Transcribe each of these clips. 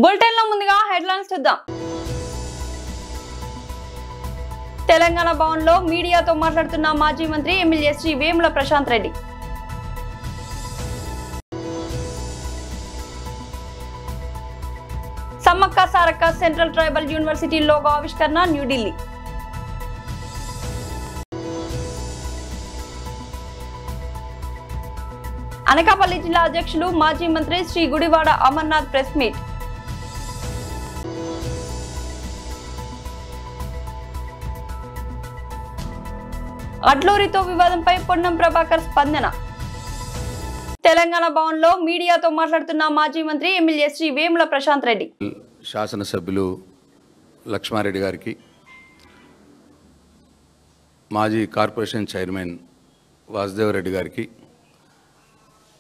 బులెటిన్లో ముందుగా హెడ్లైన్స్ చూద్దాం. తెలంగాణ భవన్లో మీడియాతో మాట్లాడుతున్న మాజీ మంత్రి MLA Shri Vemula Prashant Reddy. Sammakka Sarakka central tribal university logo ఆవిష్కరణ న్యూఢిల్లీ. అనకాపల్లి జిల్లా అధ్యక్షులు మాజీ మంత్రి శ్రీ గుడివాడ అమర్నాథ్ ప్రెస్ మీట్. అడ్లూరితో వివాదంపై పొన్నం ప్రభాకర్ స్పందన. తెలంగాణ భవన్లో మీడియాతో మాట్లాడుతున్న మాజీ మంత్రి ఎమ్మెల్యే శ్రీ వేముల ప్రశాంత్ రెడ్డి. శాసనసభ్యులు లక్ష్మారెడ్డి గారికి, మాజీ కార్పొరేషన్ చైర్మన్ వాసుదేవరెడ్డి గారికి,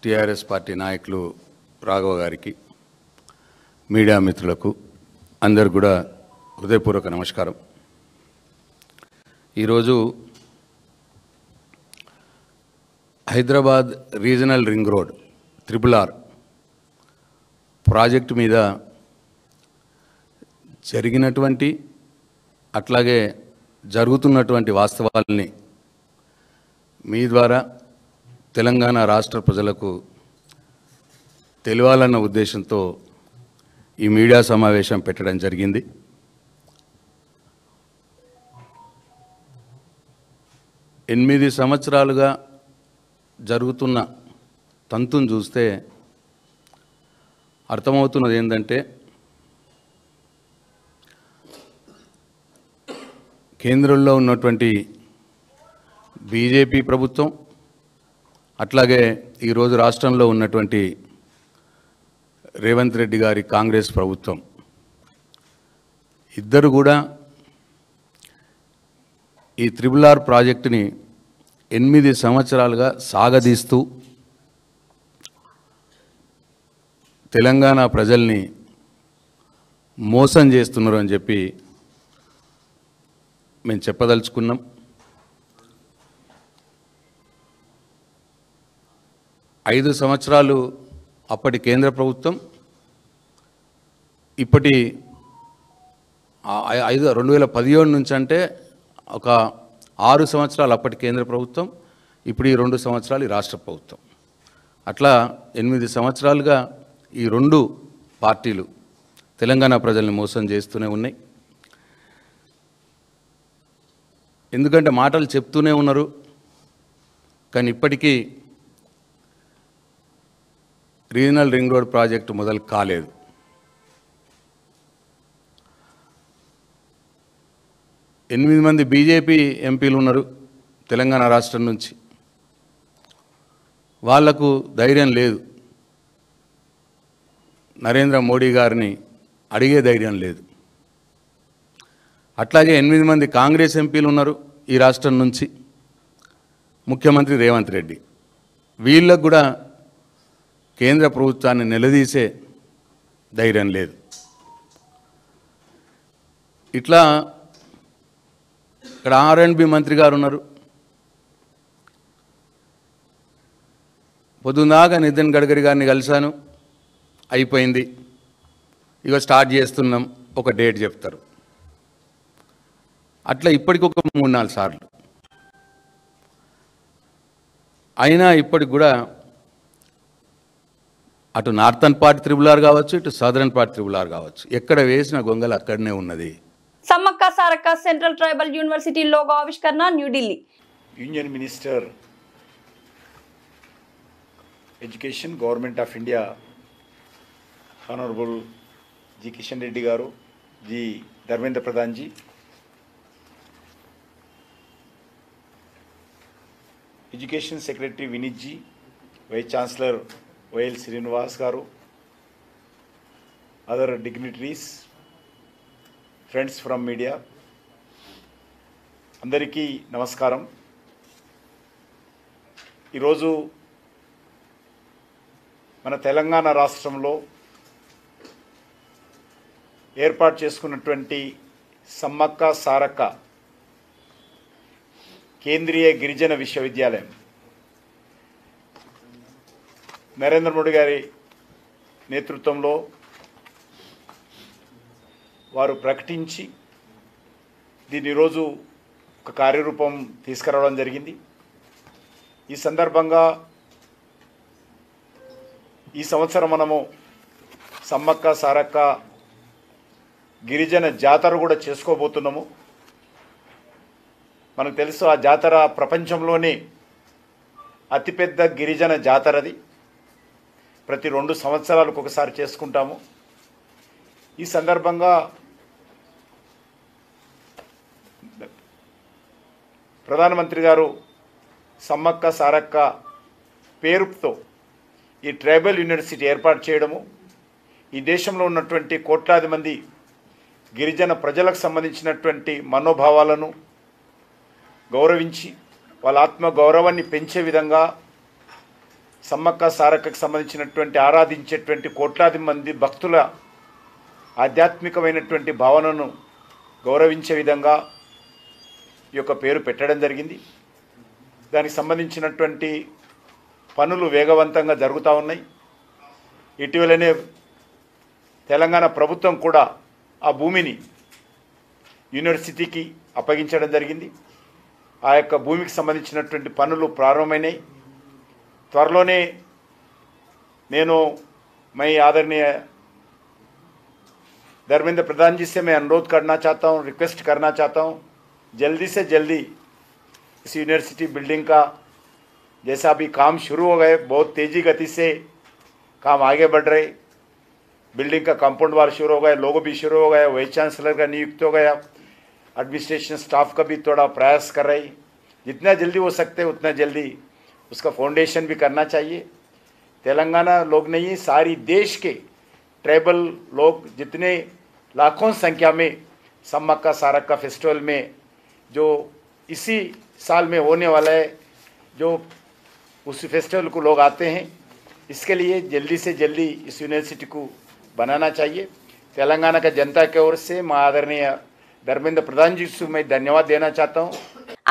టీఆర్ఎస్ పార్టీ నాయకులు రాఘవ గారికి, మీడియా మిత్రులకు అందరు కూడా హృదయపూర్వక నమస్కారం. ఈరోజు Hyderabad regional ring road RRR project మీద జరిగినటువంటి అట్లాగే జరుగుతున్నటువంటి వాస్తవాలని మీ ద్వారా తెలంగాణ రాష్ట్ర ప్రజలకు తెలియాలన్న ఉద్దేశంతో ఈ మీడియా సమావేశం పెట్టడం జరిగింది. ఎనిమిది సంవత్సరాలుగా జరుగుతున్న తంతును చూస్తే అర్థమవుతున్నది ఏంటంటే, కేంద్రంలో ఉన్నటువంటి బీజేపీ ప్రభుత్వం అట్లాగే ఈరోజు రాష్ట్రంలో ఉన్నటువంటి రేవంత్ రెడ్డి గారి కాంగ్రెస్ ప్రభుత్వం ఇద్దరు కూడా ఈ RRR ప్రాజెక్టుని 8 సంవత్సరాలుగా సాగదీస్తూ తెలంగాణ ప్రజల్ని మోసం చేస్తున్నారు అని చెప్పి మేము చెప్పదలుచుకున్నాం. ఐదు సంవత్సరాలు అప్పటి కేంద్ర ప్రభుత్వం, ఇప్పటి 2017 నుంచి అంటే ఒక 6 సంవత్సరాలు అప్పటి కేంద్ర ప్రభుత్వం, ఇప్పుడు ఈ 2 సంవత్సరాలు ఈ రాష్ట్ర ప్రభుత్వం. అట్లా 8 సంవత్సరాలుగా ఈ 2 పార్టీలు తెలంగాణ ప్రజల్ని మోసం చేస్తూనే ఉన్నాయి. ఎందుకంటే మాటలు చెప్తూనే ఉన్నారు, కానీ ఇప్పటికీ రీజనల్ రింగ్ రోడ్ ప్రాజెక్టు మొదలు కాలేదు. 8 మంది బీజేపీ ఎంపీలు ఉన్నారు తెలంగాణ రాష్ట్రం నుంచి. వాళ్లకు ధైర్యం లేదు, నరేంద్ర మోడీ గారిని అడిగే ధైర్యం లేదు. అట్లాగే 8 మంది కాంగ్రెస్ ఎంపీలు ఉన్నారు ఈ రాష్ట్రం నుంచి, ముఖ్యమంత్రి రేవంత్ రెడ్డి. వీళ్ళకు కూడా కేంద్ర ప్రభుత్వాన్ని నిలదీసే ధైర్యం లేదు. ఇట్లా ఇక్కడ R&B మంత్రి గారు ఉన్నారు. పొద్దున్నాగా నితిన్ గడ్కరీ గారిని కలిశాను, అయిపోయింది, ఇక స్టార్ట్ చేస్తున్నాం, ఒక డేట్ చెప్తారు. అట్లా ఇప్పటికి ఒక 3-4 సార్లు అయినా ఇప్పటికి కూడా అటు నార్థన్ పార్ట్ RRR కావచ్చు, ఇటు సదరన్ పార్ట్ RRR కావచ్చు, ఎక్కడ వేసిన గొంగలు అక్కడనే ఉన్నది. Sammakka Sarakka central tribal university logo ఆవిష్కరణ New Delhi. Union minister education government of India honourable G Kishan Reddy గారు, G Dharmendra Pradhan ji, education secretary Vineet ji, vice chancellor YL Srinivas గారు, other dignitaries, friends from media, అందరికీ నమస్కారం. ఈరోజు మన తెలంగాణ రాష్ట్రంలో ఏర్పాటు చేసుకున్నటువంటి సమ్మక్క సారక్క కేంద్రీయ గిరిజన విశ్వవిద్యాలయం నరేంద్ర మోడీ గారి నేతృత్వంలో వారు ప్రకటించి దీన్ని ఈరోజు ఒక కార్యరూపం తీసుకురావడం జరిగింది. ఈ సందర్భంగా ఈ సంవత్సరం మనము సమ్మక్క సారక్క గిరిజన జాతర కూడా చేసుకోబోతున్నాము. మనకు తెలుసు ఆ జాతర ప్రపంచంలోనే అతిపెద్ద గిరిజన జాతర. అది ప్రతి 2 సంవత్సరాలకు ఒకసారి చేసుకుంటాము. ఈ సందర్భంగా ప్రధానమంత్రి గారు సమ్మక్క సారక్క పేరుతో ఈ ట్రైబల్ యూనివర్సిటీ ఏర్పాటు చేయడము, ఈ దేశంలో ఉన్నటువంటి కోట్లాది మంది గిరిజన ప్రజలకు సంబంధించినటువంటి మనోభావాలను గౌరవించి వాళ్ళ ఆత్మ గౌరవాన్ని పెంచే విధంగా సమ్మక్క సారక్కకు సంబంధించినటువంటి ఆరాధించేటువంటి కోట్లాది మంది భక్తుల ఆధ్యాత్మికమైనటువంటి భావనను గౌరవించే విధంగా ఈ యొక్క పేరు పెట్టడం జరిగింది. దానికి సంబంధించినటువంటి పనులు వేగవంతంగా జరుగుతూ ఉన్నాయి. ఇటీవలనే తెలంగాణ ప్రభుత్వం కూడా ఆ భూమిని యూనివర్సిటీకి అప్పగించడం జరిగింది. ఆ యొక్క భూమికి సంబంధించినటువంటి పనులు ప్రారంభమైనాయి. త్వరలోనే నేను मैं आदरणीय धर्मेंद्र प्रधान जी से मैं अनुरोध करना चाहता हूँ, रिक्वेस्ट करना चाहता हूँ, जल्दी से जल्दी इस यूनिवर्सिटी बिल्डिंग का जैसा अभी काम शुरू हो गए, बहुत तेज़ी गति से काम आगे बढ़ रहे, बिल्डिंग का कंपाउंड वाल शुरू हो गए, लोगो भी शुरू हो गए, वाइस चांसलर का नियुक्त हो गया, एडमिनिस्ट्रेशन स्टाफ का भी थोड़ा प्रयास कर रही. जितना जल्दी हो सकते उतना जल्दी उसका फाउंडेशन भी करना चाहिए. तेलंगाना लोग नहीं, सारी देश के ट्राइबल लोग जितने लाखों संख्या में सम्मक्का सारक्का फेस्टिवल में जो इसी साल में होने वाला है, जो उस फेस्टिवल को लोग आते हैं, इसके लिए जल्दी से जल्दी इस यूनिवर्सिटी को बनाना चाहिए. तेलंगाना का जनता की ओर से मैं आदरणीय धर्मेंद्र प्रधान जी से मैं धन्यवाद देना चाहता हूँ.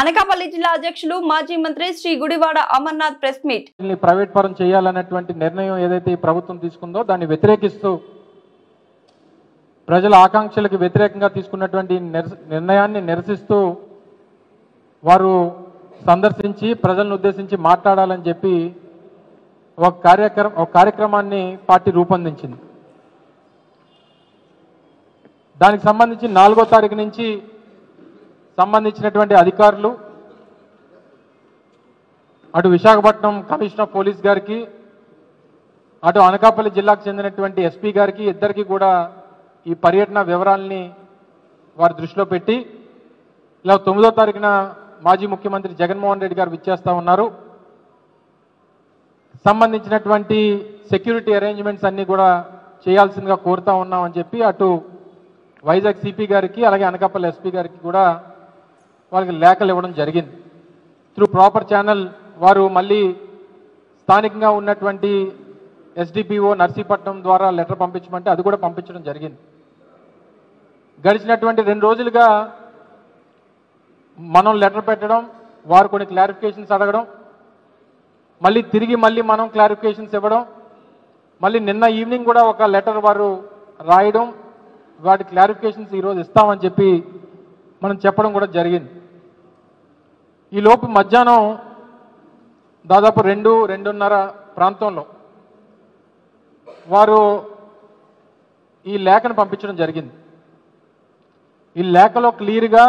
అనకాపల్లి జిల్లా అధ్యక్షులు మాజీ మంత్రి Shri Gudivada Amarnath press meet. Private పరం చేయాలన్నటువంటి నిర్ణయం ఏదైతే ఈ ప్రభుత్వం తీసుకుందో దాన్ని వ్యతిరేకిస్తూ ప్రజల ఆకాంక్షలకు వ్యతిరేకంగా తీసుకున్నటువంటి నిర్ణయాన్ని నిరసిస్తూ వారు సందర్శించి ప్రజలను ఉద్దేశించి మాట్లాడాలని చెప్పి ఒక కార్యక్రమాన్ని పార్టీ రూపొందించింది. దానికి సంబంధించి 4వ తారీఖు నుంచి సంబంధించినటువంటి అధికారులు అటు విశాఖపట్నం కమిషనర్ ఆఫ్ పోలీస్ గారికి అటు అనకాపల్లి జిల్లాకు చెందినటువంటి ఎస్పీ గారికి ఇద్దరికి కూడా ఈ పర్యటన వివరాలని వారి దృష్టిలో పెట్టి ఇలా 9వ తారీఖున మాజీ ముఖ్యమంత్రి జగన్మోహన్ రెడ్డి గారు విచ్చేస్తా ఉన్నారు. సంబంధించినటువంటి సెక్యూరిటీ అరేంజ్మెంట్స్ అన్నీ కూడా చేయాల్సిందిగా కోరుతా ఉన్నామని చెప్పి అటు వైజాగ్ సిపి గారికి అలాగే అనకాపల్లి ఎస్పీ గారికి కూడా వాళ్ళకి లేఖలు ఇవ్వడం జరిగింది. త్రూ ప్రాపర్ ఛానల్ వారు మళ్ళీ స్థానికంగా ఉన్నటువంటి ఎస్డిపిఓ నర్సీపట్నం ద్వారా లెటర్ పంపించమంటే అది కూడా పంపించడం జరిగింది. గడిచినటువంటి 2 రోజులుగా మనం లెటర్ పెట్టడం, వారు కొన్ని క్లారిఫికేషన్స్ అడగడం, మళ్ళీ తిరిగి మనం క్లారిఫికేషన్స్ ఇవ్వడం, మళ్ళీ నిన్న ఈవినింగ్ కూడా ఒక లెటర్ వారు రాయడం, వాటి క్లారిఫికేషన్స్ ఈరోజు ఇస్తామని చెప్పి మనం చెప్పడం కూడా జరిగింది. ఈ లోపు మధ్యాహ్నం దాదాపు 2-2:30 ప్రాంతంలో వారు ఈ లేఖను పంపించడం జరిగింది. ఈ లేఖలో క్లియర్గా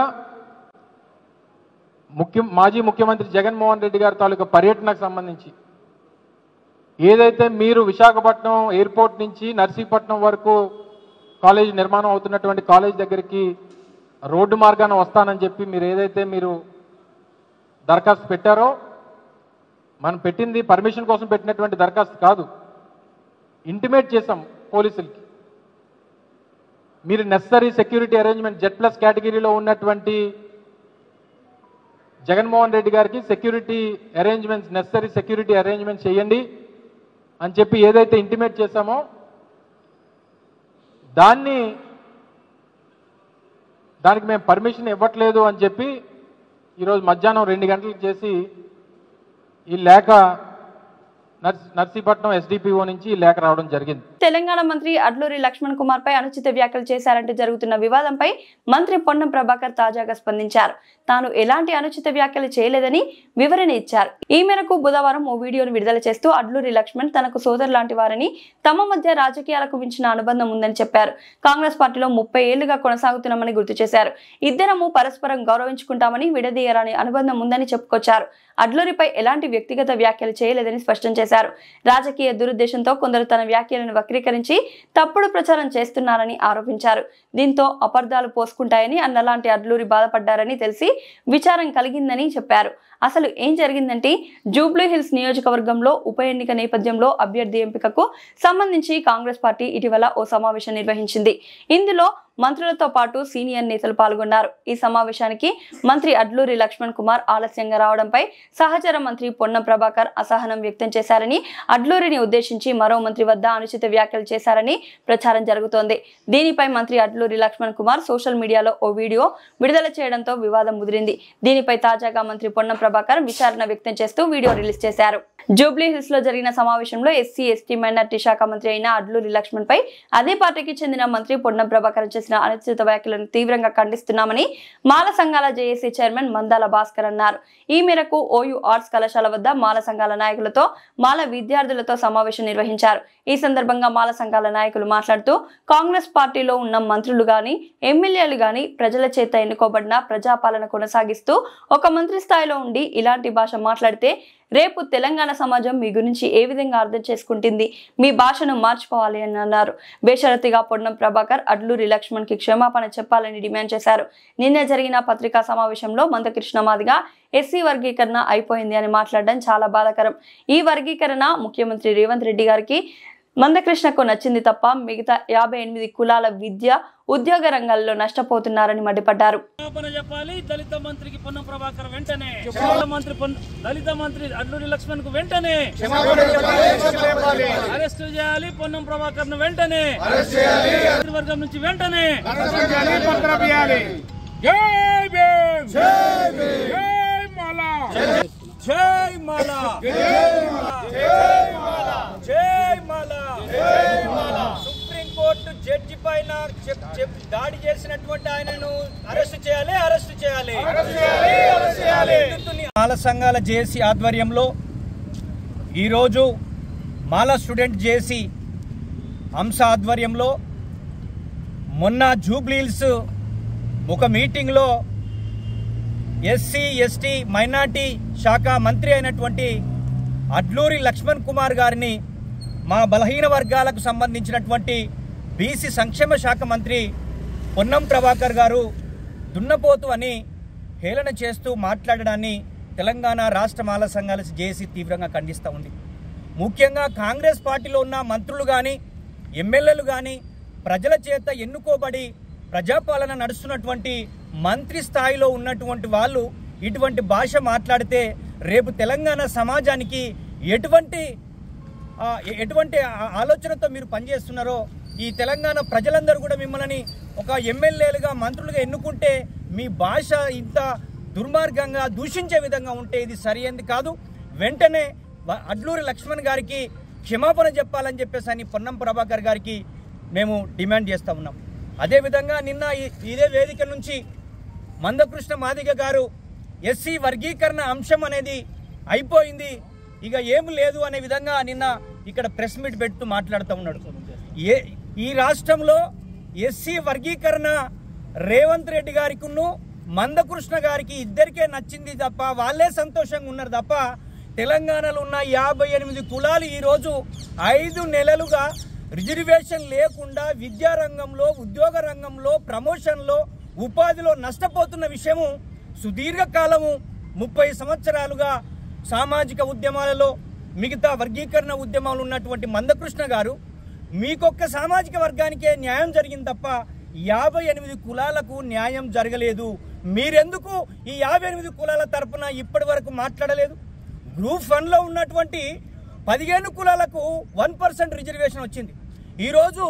మాజీ ముఖ్యమంత్రి జగన్మోహన్ రెడ్డి గారి తాలూకా పర్యటనకు సంబంధించి ఏదైతే మీరు విశాఖపట్నం ఎయిర్పోర్ట్ నుంచి నర్సీపట్నం వరకు కాలేజ్ నిర్మాణం అవుతున్నటువంటి కాలేజ్ దగ్గరికి రోడ్డు మార్గాన వస్తానని చెప్పి మీరు దరఖాస్తు పెట్టారో, మనం పెట్టింది పర్మిషన్ కోసం పెట్టినటువంటి దరఖాస్తు కాదు, ఇంటిమేట్ చేశాం పోలీసులకి. మీరు నెసరీ సెక్యూరిటీ అరేంజ్మెంట్ Z+ కేటగిరీలో ఉన్నటువంటి జగన్మోహన్ రెడ్డి గారికి security arrangements, necessary security arrangements చేయండి అని చెప్పి ఏదైతే ఇంటిమేట్ చేశామో దానికి మేము పర్మిషన్ ఇవ్వట్లేదు అని చెప్పి ఈరోజు మధ్యాహ్నం 2 గంటలకు చేసి ఈ లేఖ నర్సీపట్నం SDPO నుంచి లేఖ రావడం జరిగింది. తెలంగాణ మంత్రి అడ్లూరి లక్ష్మణ్ కుమార్ పై అనుచిత వ్యాఖ్యలు చేశారంటూ జరుగుతున్న వివాదంపై మంత్రి పొన్నం ప్రభాకర్ తాజాగా స్పందించారు. తాను ఎలాంటి అనుచిత వ్యాఖ్యలు చేయలేదని వివరణ ఇచ్చారు. ఈ మేరకు బుధవారం ఓ వీడియోను విడుదల చేస్తూ అడ్లూరి లక్ష్మణ్ తనకు సోదరు లాంటి వారని, తమ మధ్య రాజకీయాలకు మించిన అనుబంధం ఉందని చెప్పారు. కాంగ్రెస్ పార్టీలో 30 ఏళ్లుగా కొనసాగుతున్నామని గుర్తు చేశారు. ఇద్దరము పరస్పరం గౌరవించుకుంటామని, విడదీయరాని అనుబంధం ఉందని చెప్పుకొచ్చారు. అడ్లూరిపై ఎలాంటి వ్యక్తిగత వ్యాఖ్యలు చేయలేదని స్పష్టం చేశారు. రాజకీయ దురుద్దేశంతో కొందరు తన వ్యాఖ్యలను వక్రీకరించి తప్పుడు ప్రచారం చేస్తున్నారని ఆరోపించారు. దీంతో అపార్థాలు పోసుకుంటాయని, అన్నలాంటి అడ్లూరి బాధపడ్డారని తెలిసి విచారం కలిగిందని చెప్పారు. అసలు ఏం జరిగిందంటే, జూబ్లీ హిల్స్ నియోజకవర్గంలో ఉప ఎన్నిక నేపథ్యంలో అభ్యర్థి ఎంపికకు సంబంధించి కాంగ్రెస్ పార్టీ ఇటీవల ఓ సమావేశం నిర్వహించింది. ఇందులో మంత్రులతో పాటు సీనియర్ నేతలు పాల్గొన్నారు. ఈ సమావేశానికి మంత్రి అడ్లూరి లక్ష్మణ్ కుమార్ ఆలస్యంగా రావడంపై సహచర మంత్రి పొన్నం ప్రభాకర్ అసహనం వ్యక్తం చేశారని, అడ్లూరిని ఉద్దేశించి మరో మంత్రి వద్ద అనుచిత వ్యాఖ్యలు చేశారని ప్రచారం జరుగుతోంది. దీనిపై మంత్రి అడ్లూరి లక్ష్మణ్ కుమార్ సోషల్ మీడియాలో ఓ వీడియో విడుదల చేయడంతో వివాదం ముదిరింది. దీనిపై తాజాగా మంత్రి పొన్నం ప్రభాకర్ విచారణ వ్యక్తం చేస్తూ వీడియో రిలీజ్ చేశారు. జూబ్లీ హిల్స్ లో జరిగిన సమావేశంలో ఎస్సీ, ఎస్టీ, మైనార్టీ శాఖ మంత్రి అయిన అడ్లూరి లక్ష్మణ్ పై అదే పార్టీకి చెందిన మంత్రి పొన్నం ప్రభాకర్ చేసిన అనుచిత వ్యాఖ్యలను తీవ్రంగా ఖండిస్తున్నామని మాల సంఘాల జేఏసీ చైర్మన్ మందాల భాస్కర్ అన్నారు. ఈ మేరకు OU ఆర్ట్స్ కళాశాల వద్ద మాల సంఘాల నాయకులతో, మాల విద్యార్థులతో సమావేశం నిర్వహించారు. ఈ సందర్భంగా మాల సంఘాల నాయకులు మాట్లాడుతూ, కాంగ్రెస్ పార్టీలో ఉన్న మంత్రులు గాని, ఎమ్మెల్యేలు గాని ప్రజల చేత ఎన్నుకోబడిన ప్రజాపాలన కొనసాగిస్తూ ఒక మంత్రి స్థాయిలో ఉండి ఇలాంటి భాష మాట్లాడితే రేపు తెలంగాణ సమాజం మీ గురించి ఏ విధంగా అర్థం చేసుకుంటుంది? మీ భాషను మార్చుకోవాలి అని అన్నారు. బేషరతిగా పొన్నం ప్రభాకర్ అడ్లూరి లక్ష్మణ్ కి క్షమాపణ చెప్పాలని డిమాండ్ చేశారు. నిన్న జరిగిన పత్రికా సమావేశంలో మందకృష్ణ మాదిగ ఎస్సీ వర్గీకరణ అయిపోయింది అని మాట్లాడడం చాలా బాధాకరం. ఈ వర్గీకరణ ముఖ్యమంత్రి రేవంత్ రెడ్డి గారికి, మందకృష్ణకు నచ్చింది తప్ప మిగతా 58 కులాల విద్య, ఉద్యోగ రంగాల్లో నష్టపోతున్నారని మండిపడ్డారు. దళిత మంత్రికి పొన్నం ప్రభాకర్ వెంటనే, దళిత మంత్రి అడ్లూరి లక్ష్మణ్ కు వెంటనే అరెస్ట్ చేయాలి. పొన్నం ప్రభాకర్ ను వెంటనే వర్గం నుంచి వెంటనే జై భీమ్, జై మాలా, జై మాలా, జై మాలా. సుప్రీంకోర్టు జడ్జి పైన దాడి చేసినటువంటి ఆయనను అరెస్ట్ చేయాలి. మాల సంఘాల జేఏసీ ఆధ్వర్యంలో ఈరోజు మాల స్టూడెంట్ జేఏసీ అంశ ఆధ్వర్యంలో మొన్న జూబ్లీ హిల్స్ ఒక మీటింగ్లో ఎస్సీ, ఎస్టీ, మైనార్టీ శాఖ మంత్రి అయినటువంటి అడ్లూరి లక్ష్మణ్ కుమార్ గారిని మా బలహీన వర్గాలకు సంబంధించినటువంటి బీసీ సంక్షేమ శాఖ మంత్రి పొన్నం ప్రభాకర్ గారు దున్నపోతు అని హేళన చేస్తూ మాట్లాడడాన్ని తెలంగాణ రాష్ట్ర మాల సంఘాల జేఏసీ తీవ్రంగా ఖండిస్తూ ఉంది. ముఖ్యంగా కాంగ్రెస్ పార్టీలో ఉన్న మంత్రులు కానీ, ఎమ్మెల్యేలు కానీ ప్రజల చేత ఎన్నుకోబడి ప్రజాపాలన నడుస్తున్నటువంటి మంత్రి స్థాయిలో ఉన్నటువంటి వాళ్ళు ఇటువంటి భాష మాట్లాడితే రేపు తెలంగాణ సమాజానికి ఎటువంటి ఆలోచనతో మీరు పనిచేస్తున్నారో, ఈ తెలంగాణ ప్రజలందరూ కూడా మిమ్మల్ని ఒక ఎమ్మెల్యేలుగా, మంత్రులుగా ఎన్నుకుంటే మీ భాష ఇంత దుర్మార్గంగా దూషించే విధంగా ఉంటే ఇది సరైనది కాదు. వెంటనే అడ్లూరి లక్ష్మణ్ గారికి క్షమాపణ చెప్పాలని చెప్పేసి పొన్నం ప్రభాకర్ గారికి మేము డిమాండ్ చేస్తూ ఉన్నాం. అదేవిధంగా నిన్న ఇదే వేదిక నుంచి మందకృష్ణ మాదిగ గారు ఎస్సీ వర్గీకరణ అంశం అనేది అయిపోయింది, ఇక ఏమి లేదు అనే విధంగా నిన్న ఇక్కడ ప్రెస్ మీట్ పెడుతూ మాట్లాడుతూ ఉన్నాడు. ఈ రాష్ట్రంలో ఎస్సీ వర్గీకరణ రేవంత్ రెడ్డి గారికిను మందకృష్ణ గారికి ఇద్దరికే నచ్చింది తప్ప, వాళ్ళే సంతోషంగా ఉన్నారు తప్ప తెలంగాణలో ఉన్న 58 కులాలు ఈరోజు 5 నెలలుగా రిజర్వేషన్ లేకుండా విద్యారంగంలో, ఉద్యోగ రంగంలో, ప్రమోషన్లో, ఉపాధిలో నష్టపోతున్న విషయము సుదీర్ఘకాలము 30 సంవత్సరాలుగా సామాజిక ఉద్యమాలలో, మిగతా వర్గీకరణ ఉద్యమాలు ఉన్నటువంటి మందకృష్ణ గారు మీకొక్క సామాజిక వర్గానికే న్యాయం జరిగింది తప్ప 58 కులాలకు న్యాయం జరగలేదు. మీరెందుకు ఈ 58 కులాల తరపున ఇప్పటి వరకు మాట్లాడలేదు? గ్రూప్ 1లో ఉన్నటువంటి 15 కులాలకు 1% రిజర్వేషన్ వచ్చింది. ఈరోజు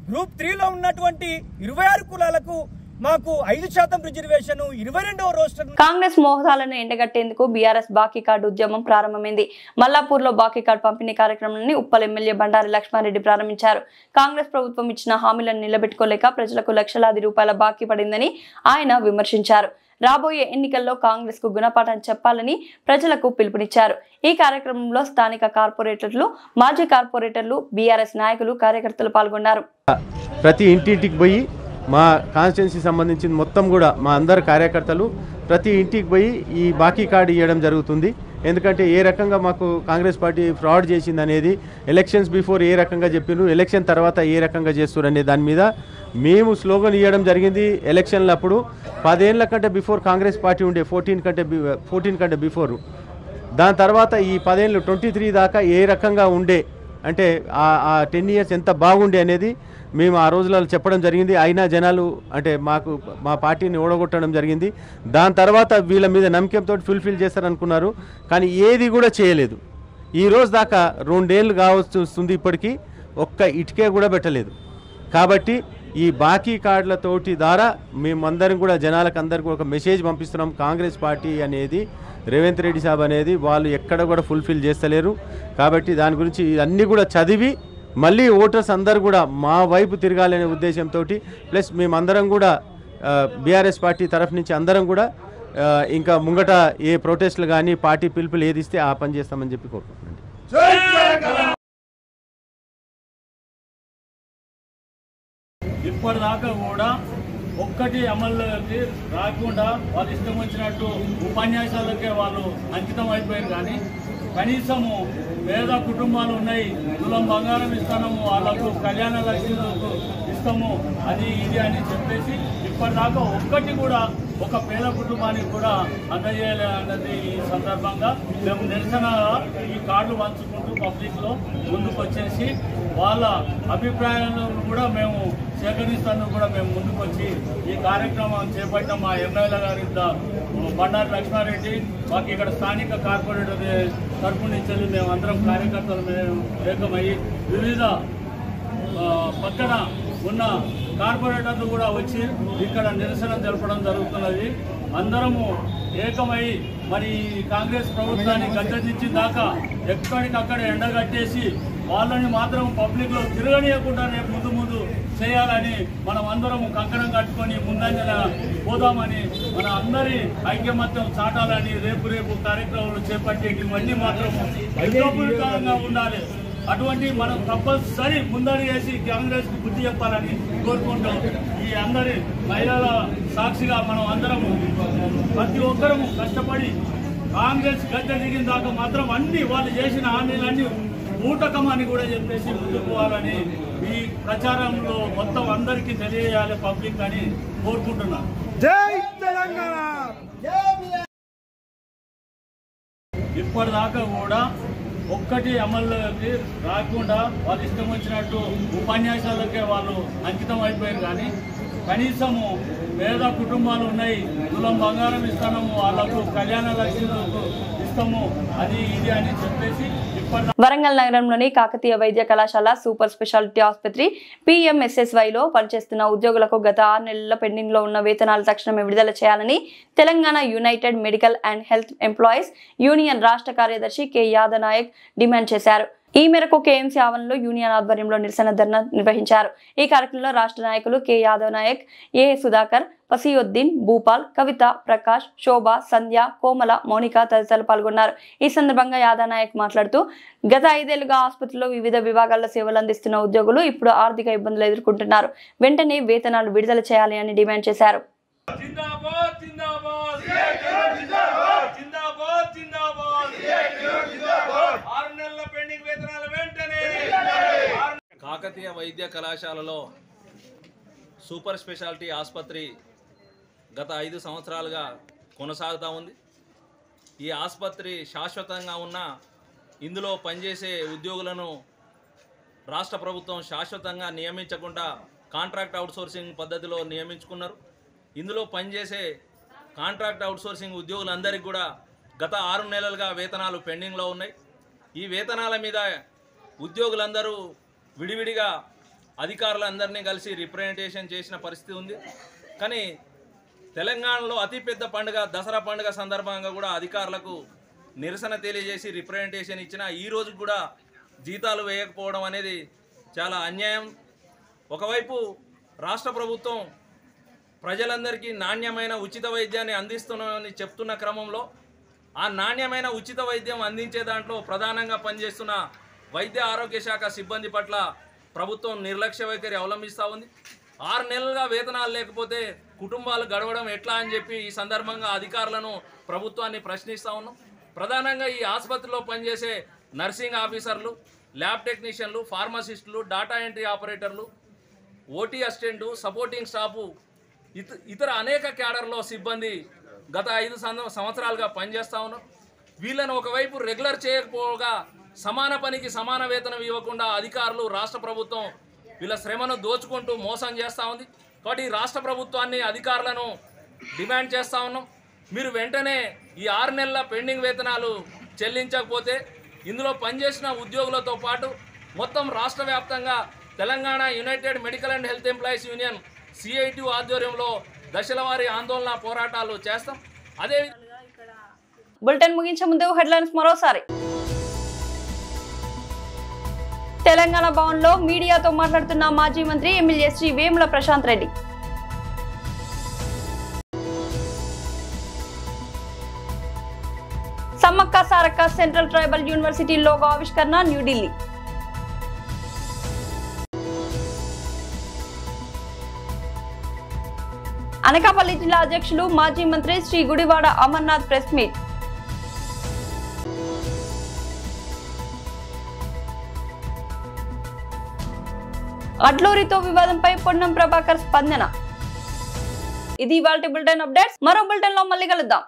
గ్రూప్ 3లో ఉన్నటువంటి 26 కులాలకు మాకు 5% రిజర్వేషన్ 22వ రోస్టర్. కాంగ్రెస్ మోహదాలను ఎండగట్టేందుకు బీఆర్ఎస్ బాకీ కార్డు ఉద్యమం ప్రారంభమైంది. మల్లాపూర్లో బాకీ కార్డు పంపిణీ కార్యక్రమాన్ని ఉప్పల్ ఎమ్మెల్యే బండారి లక్ష్మారెడ్డి ప్రారంభించారు. కాంగ్రెస్ ప్రభుత్వం ఇచ్చిన హామీలను నిలబెట్టుకోలేక ప్రజలకు లక్షలాది రూపాయల బాకీ పడిందని ఆయన విమర్శించారు. రాబోయే ఎన్నికల్లో కాంగ్రెస్ కు గుణపాఠం చెప్పాలని ప్రజలకు పిలుపునిచ్చారు. ఈ కార్యక్రమంలో స్థానిక కార్పొరేటర్లు, మాజీ కార్పొరేటర్లు, బీఆర్ఎస్ నాయకులు, కార్యకర్తలు పాల్గొన్నారు. ప్రతి ఇంటింటికి పోయి మా కాన్స్టిట్యున్సీ సంబంధించిన మొత్తం కూడా మా అందరు కార్యకర్తలు ప్రతి ఇంటికి పోయి ఈ బాకీ కార్డు ఇవ్వడం జరుగుతుంది. ఎందుకంటే ఏ రకంగా మాకు కాంగ్రెస్ పార్టీ ఫ్రాడ్ చేసింది అనేది, ఎలక్షన్స్ బిఫోర్ ఏ రకంగా చెప్పినారు, ఎలక్షన్ తర్వాత ఏ రకంగా చేస్తారు అనే దాని మీద మేము స్లోగన్ ఇవ్వడం జరిగింది. ఎలక్షన్ల అప్పుడు 10 ఏళ్ల కంటే బిఫోర్ కాంగ్రెస్ పార్టీ ఉండే 14 కంటే బిఫోర్, దాని తర్వాత ఈ 10 ఏళ్ళు 23 దాకా ఏ రకంగా ఉండే అంటే ఆ 10 ఇయర్స్ ఎంత బాగుండే అనేది మేము ఆ రోజులలో చెప్పడం జరిగింది. అయినా జనాలు అంటే మా పార్టీని ఓడగొట్టడం జరిగింది. దాని తర్వాత వీళ్ళ మీద నమ్మకంతో ఫుల్ఫిల్ చేస్తారనుకున్నారు, కానీ ఏది కూడా చేయలేదు. ఈ రోజు దాకా 2 ఏళ్ళు కావస్తుంది, ఇప్పటికీ ఒక్క ఇటుకే కూడా పెట్టలేదు. కాబట్టి ఈ బాకీ కార్డులతోటి ద్వారా మేమందరం కూడా జనాలకు అందరికీ ఒక మెసేజ్ పంపిస్తున్నాం. కాంగ్రెస్ పార్టీ అనేది, రేవంత్ రెడ్డి సాబ్ అనేది వాళ్ళు ఎక్కడ కూడా ఫుల్ఫిల్ చేస్తలేరు. కాబట్టి దాని గురించి అన్నీ కూడా చదివి మళ్ళీ ఓటర్స్ అందరూ కూడా మా వైపు తిరగాలనే ఉద్దేశంతో, ప్లస్ మేమందరం కూడా బీఆర్ఎస్ పార్టీ తరఫు నుంచి అందరం కూడా ఇంకా ముంగట ఏ ప్రొటెస్ట్లు కానీ పార్టీ పిలుపులు ఏది ఇస్తే ఆ పని చేస్తామని చెప్పి కోరుకుంటున్నాను. ఇప్పటిదాకా కూడా ఒక్కటి అమల్లోకి రాకుండా వాళ్ళు ఇష్టం వచ్చినట్టు ఉపన్యాసాలకే వాళ్ళు అంకితం అయిపోయారు. కానీ కనీసము పేద కుటుంబాలు ఉన్నాయి, తులం బంగారం ఇస్తాము, వాళ్ళకు కళ్యాణ లక్ష్మిలకు ఇస్తాము, అది ఇది అని చెప్పేసి ఇప్పటిదాకా ఒక్కటి కూడా ఒక పేద కుటుంబానికి కూడా అందజేయాలి అన్నది ఈ సందర్భంగా మేము నిరసనగా ఈ కార్డులు పంచుకుంటూ పబ్లిక్లో ముందుకు వచ్చేసి వాళ్ళ అభిప్రాయాలను కూడా మేము సేకరిస్తాను కూడా మేము ముందుకు వచ్చి ఈ కార్యక్రమం చేపట్టిన మా ఎమ్మెల్యే గారి బండారి లక్ష్మారెడ్డి, మాకు ఇక్కడ స్థానిక కార్పొరేటర్ తరపు నుంచి మేమందరం కార్యకర్తలు మేము ఏకమయ్యి వివిధ పక్కన ఉన్న కార్పొరేటర్లు కూడా వచ్చి ఇక్కడ నిరసన జరపడం జరుగుతున్నది. అందరము ఏకమై మరి కాంగ్రెస్ ప్రభుత్వాన్ని గద్దెదించిన దాకా ఎక్కడికక్కడ ఎండగట్టేసి వాళ్ళని మాత్రం పబ్లిక్లో తిరగనీయకుండా రేపు ముందు చేయాలని మనం అందరం కంకణం కట్టుకొని ముందంజన పోదామని మన అందరి ఐక్యమత్యం చాటాలని రేపు కార్యక్రమాలు చేపట్టేటివన్నీ మాత్రం ఐక్యపూర్వకంగా ఉండాలి. అటువంటి మనం కంపల్సరీ ముందడి వేసి కాంగ్రెస్ కు బుద్ధి చెప్పాలని కోరుకుంటాం. ఈ అందరి మహిళల సాక్షిగా మనం అందరము ప్రతి ఒక్కరము కష్టపడి కాంగ్రెస్ గద్దె దిగిన దాకా మాత్రం అన్ని వాళ్ళు చేసిన హామీలన్నీ ఊటకం అని కూడా చెప్పేసి ముందుకు పోవాలని ఈ ప్రచారంలో మొత్తం అందరికీ తెలియజేయాలి పబ్లిక్ అని కోరుకుంటున్నాను. జై తెలంగాణ. ఇప్పటిదాకా కూడా ఒక్కటి అమల్లోకి రాకుండా వాళ్ళు ఇష్టం వచ్చినట్టు ఉపన్యాసాలకే వాళ్ళు అంకితం అయిపోయారు. కానీ కనీసము పేద కుటుంబాలు ఉన్నాయి, తులం బంగారం ఇస్తాము, వాళ్ళకు కళ్యాణ లక్ష్మిలకు ఇస్తాము, అది ఇది అని చెప్పేసి వరంగల్ నగరంలోని కాకతీయ వైద్య కళాశాల సూపర్ స్పెషాలిటీ ఆసుపత్రి PMSSYలో పనిచేస్తున్న ఉద్యోగులకు గత 6 నెలల పెండింగ్ లో ఉన్న వేతనాలు తక్షణమే విడుదల చేయాలని Telangana United medical and health employees union రాష్ట్ర కార్యదర్శి K. యాదవ్ నాయక్ డిమాండ్ చేశారు. ఈ మేరకు KMC ఆవరణలో యూనియన్ ఆధ్వర్యంలో నిరసన ధర్నా నిర్వహించారు. ఈ కార్యక్రమంలో రాష్ట్ర నాయకులు K. యాదవ్ నాయక్, A. సుధాకర్, పసియుద్దీన్, భూపాల్, కవిత, ప్రకాష్, శోభ, సంధ్య, కోమల, మౌనిక తదితరులు పాల్గొన్నారు. ఈ సందర్భంగా యాదవ్ నాయక్ మాట్లాడుతూ గత 5 ఏళ్లుగా ఆసుపత్రిలో వివిధ విభాగాల్లో సేవలు అందిస్తున్న ఉద్యోగులు ఇప్పుడు ఆర్థిక ఇబ్బందులు ఎదుర్కొంటున్నారు. వెంటనే వేతనాలు విడుదల చేయాలి అని డిమాండ్ చేశారు. కాకతీయ వైద్య కళాశాలలో సూపర్ స్పెషాలిటీ ఆసుపత్రి గత 5 సంవత్సరాలుగా కొనసాగుతూ ఉంది. ఈ ఆసుపత్రి శాశ్వతంగా ఉన్న ఇందులో పనిచేసే ఉద్యోగులను రాష్ట్ర ప్రభుత్వం శాశ్వతంగా నియమించకుండా కాంట్రాక్ట్ అవుట్సోర్సింగ్ పద్ధతిలో నియమించుకున్నారు. ఇందులో పనిచేసే కాంట్రాక్ట్ అవుట్సోర్సింగ్ ఉద్యోగులందరికీ కూడా గత 6 నెలలుగా వేతనాలు పెండింగ్లో ఉన్నాయి. ఈ వేతనాల మీద ఉద్యోగులందరూ విడివిడిగా అధికారులందరినీ కలిసి రిప్రజెంటేషన్ చేసిన పరిస్థితి ఉంది. కానీ తెలంగాణలో అతిపెద్ద పండుగ దసరా పండుగ సందర్భంగా కూడా అధికారులకు నిరసన తెలియజేసి రిప్రజెంటేషన్ ఇచ్చిన ఈ రోజు కూడా జీతాలు వేయకపోవడం అనేది చాలా అన్యాయం. ఒకవైపు రాష్ట్ర ప్రభుత్వం ప్రజలందరికీ నాణ్యమైన ఉచిత వైద్యాన్ని అందిస్తున్నామని చెప్తున్న క్రమంలో ఆ నాణ్యమైన ఉచిత వైద్యం అందించే దాంట్లో ప్రధానంగా పనిచేస్తున్న వైద్య ఆరోగ్య శాఖ సిబ్బంది పట్ల ప్రభుత్వం నిర్లక్ష్య వైఖరి అవలంబిస్తూ ఉంది. 6 నెలలుగా వేతనాలు లేకపోతే కుటుంబాలు గడవడం ఎట్లా అని చెప్పి ఈ సందర్భంగా అధికారులను ప్రభుత్వాన్ని ప్రశ్నిస్తూ ఉన్నాం. ప్రధానంగా ఈ ఆసుపత్రిలో పనిచేసే నర్సింగ్ ఆఫీసర్లు, ల్యాబ్ టెక్నీషియన్లు, ఫార్మసిస్టులు, డాటా ఎంట్రీ ఆపరేటర్లు, ఓటీ అసిస్టెంట్, సపోర్టింగ్ స్టాఫు, ఇతర అనేక క్యాడర్లో సిబ్బంది గత 5 సంవత్సరాలుగా పనిచేస్తూ ఉన్నారు. వీళ్ళను ఒకవైపు రెగ్యులర్ చేయకపోగా సమాన పనికి సమాన వేతనం ఇవ్వకుండా అధికారులు, రాష్ట్ర ప్రభుత్వం వీళ్ళ శ్రమను దోచుకుంటూ మోసం చేస్తూ ఉంది. కాబట్టి రాష్ట్ర ప్రభుత్వాన్ని, అధికారులను డిమాండ్ చేస్తూ ఉన్నాం, మీరు వెంటనే ఈ 6 నెలల పెండింగ్ వేతనాలు చెల్లించకపోతే ఇందులో పనిచేసిన ఉద్యోగులతో పాటు మొత్తం రాష్ట్ర వ్యాప్తంగా Telangana United medical and health employees union CITU ఆధ్వర్యంలో దశలవారీ ఆందోళన పోరాటాలు చేస్తాం. అదే బులెటిన్ ముగించే ముందు హెడ్లైన్స్ మరోసారి. తెలంగాణ భవన్లో మీడియాతో మాట్లాడుతున్న మాజీ మంత్రి MLA Shri Vemula Prashant Reddy. Sammakka Sarakka central tribal university logo ఆవిష్కరణ న్యూఢిల్లీ. అనకాపల్లి జిల్లా అధ్యక్షులు మాజీ మంత్రి శ్రీ గుడివాడ అమర్నాథ్ ప్రెస్ మీట్. అడ్లూరితో వివాదంపై పొన్నం ప్రభాకర్ స్పందన. ఇది ఇవాల్టి బులెటిన్ అప్డేట్స్. మరో బులెటిన్ లో మళ్ళీ కలుద్దాం.